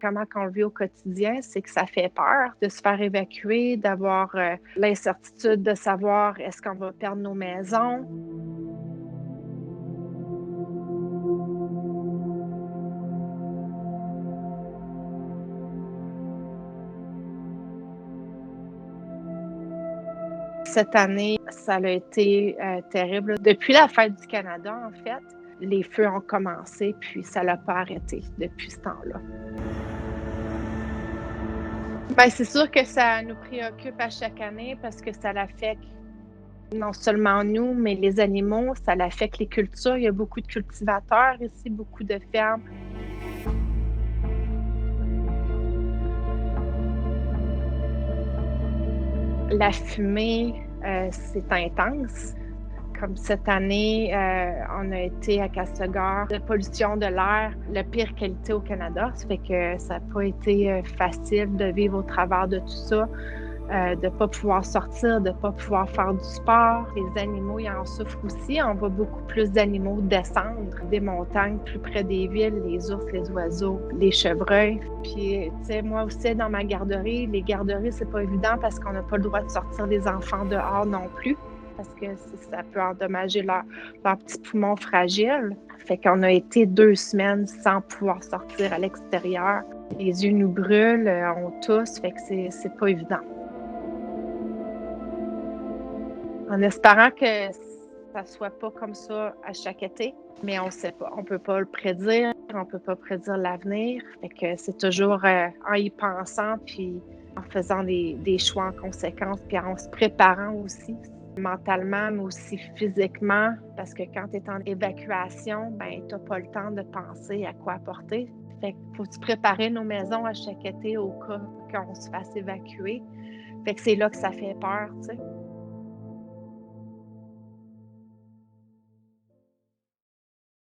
comment on le vit au quotidien, c'est que ça fait peur de se faire évacuer, d'avoir l'incertitude de savoir est-ce qu'on va perdre nos maisons. Cette année, ça a été terrible. Depuis la fête du Canada, en fait, les feux ont commencé, puis ça l'a pas arrêté depuis ce temps-là. Ben, c'est sûr que ça nous préoccupe à chaque année parce que ça l'affecte non seulement nous, mais les animaux, ça l'affecte les cultures. Il y a beaucoup de cultivateurs ici, beaucoup de fermes. La fumée, c'est intense. Comme cette année, on a été à Castlegar, de pollution de l'air, la pire qualité au Canada. Ça fait que ça n'a pas été facile de vivre au travers de tout ça, de ne pas pouvoir sortir, de ne pas pouvoir faire du sport. Les animaux, ils en souffrent aussi. On voit beaucoup plus d'animaux descendre des montagnes plus près des villes, les ours, les oiseaux, les chevreuils. Puis, tu sais, moi aussi, dans ma garderie, les garderies, c'est pas évident parce qu'on n'a pas le droit de sortir les enfants dehors non plus, parce que ça peut endommager leur petit poumon fragile. Fait qu'on a été 2 semaines sans pouvoir sortir à l'extérieur. Les yeux nous brûlent, on tousse, fait que c'est pas évident. En espérant que ça soit pas comme ça à chaque été, mais on sait pas. On peut pas le prédire, on peut pas prédire l'avenir. Fait que c'est toujours en y pensant, puis en faisant des choix en conséquence, puis en se préparant aussi, mentalement, mais aussi physiquement, parce que quand tu es en évacuation, ben t'as pas le temps de penser à quoi apporter. Fait qu'il faut se préparer nos maisons à chaque été au cas qu'on se fasse évacuer. Fait que c'est là que ça fait peur, tu sais.